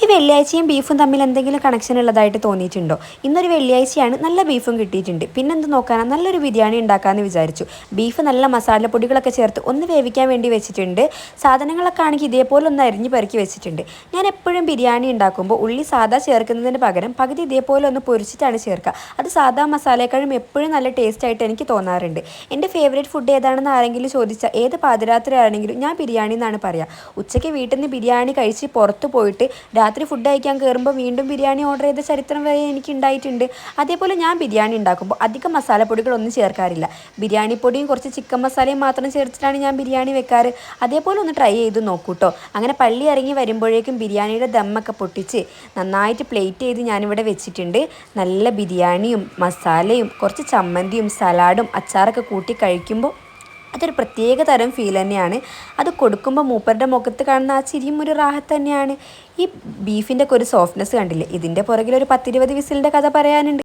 ഈ വെള്ളിയാഴ്ചയും ബീഫും തമ്മിൽ എന്തെങ്കിലും കണക്ഷൻ ഉള്ളതായിട്ട് തോന്നിയിട്ടുണ്ടോ? ഇന്നൊരു വെള്ളിയാഴ്ചയാണ്, നല്ല ബീഫും കിട്ടിയിട്ടുണ്ട്. പിന്നെന്ത് നോക്കാനാണ്, നല്ലൊരു ബിരിയാണി ഉണ്ടാക്കാമെന്ന് വിചാരിച്ചു. ബീഫ് നല്ല മസാലപ്പൊടികളൊക്കെ ചേർത്ത് ഒന്ന് വേവിക്കാൻ വേണ്ടി വെച്ചിട്ടുണ്ട്. സാധനങ്ങളൊക്കെ ആണെങ്കിൽ ഇതേപോലെ ഒന്ന് അരിഞ്ഞ് പെറുക്കി വെച്ചിട്ടുണ്ട്. ഞാൻ എപ്പോഴും ബിരിയാണി ഉണ്ടാക്കുമ്പോൾ ഉള്ളി സാധാ ചേർക്കുന്നതിന് പകരം പകുതി ഇതേപോലെ ഒന്ന് പൊരിച്ചിട്ടാണ് ചേർക്കുക. അത് സാധാ മസാലയെക്കാളും എപ്പോഴും നല്ല ടേസ്റ്റ് ആയിട്ട് എനിക്ക് തോന്നാറുണ്ട്. എൻ്റെ ഫേവറേറ്റ് ഫുഡ് ഏതാണെന്ന് ആരെങ്കിലും ചോദിച്ചാൽ ഏത് പാതിരാത്രി ആണെങ്കിലും ഞാൻ ബിരിയാണി എന്നാണ് പറയുക. ഉച്ചയ്ക്ക് വീട്ടിൽ നിന്ന് ബിരിയാണി കഴിച്ച് പുറത്ത് പോയിട്ട് രാത്രി ഫുഡ് കഴിക്കാൻ കയറുമ്പോൾ വീണ്ടും ബിരിയാണി ഓർഡർ ചെയ്ത ചരിത്രം വരെ എനിക്ക് ഉണ്ടായിട്ടുണ്ട്. അതേപോലെ ഞാൻ ബിരിയാണി ഉണ്ടാക്കുമ്പോൾ അധികം മസാലപ്പൊടികളൊന്നും ചേർക്കാറില്ല. ബിരിയാണി പൊടിയും കുറച്ച് ചിക്കൻ മസാലയും മാത്രം ചേർത്തിട്ടാണ് ഞാൻ ബിരിയാണി വെക്കാറ്. അതേപോലെ ഒന്ന് ട്രൈ ചെയ്ത് നോക്കൂട്ടോ. അങ്ങനെ പള്ളി ഇറങ്ങി വരുമ്പോഴേക്കും ബിരിയാണിയുടെ ദമ്മൊക്കെ പൊട്ടിച്ച് നന്നായിട്ട് പ്ലേറ്റ് ചെയ്ത് ഞാനിവിടെ വെച്ചിട്ടുണ്ട്. നല്ല ബിരിയാണിയും മസാലയും കുറച്ച് ചമ്മന്തിയും സലാഡും അച്ചാറൊക്കെ കൂട്ടി കഴിക്കുമ്പോൾ അതൊരു പ്രത്യേക തരം ഫീൽ തന്നെയാണ്. അത് കൊടുക്കുമ്പോൾ മൂപ്പരുടെ മുഖത്ത് കാണുന്ന ആ ചിരിയും ഒരു റാഹത്ത് തന്നെയാണ്. ഈ ബീഫിൻ്റെ ഒക്കെ ഒരു സോഫ്റ്റ്നെസ് കണ്ടില്ലേ? ഇതിൻ്റെ പുറകിൽ ഒരു 10-20 വിസിലിൻ്റെ കഥ പറയാനുണ്ട്.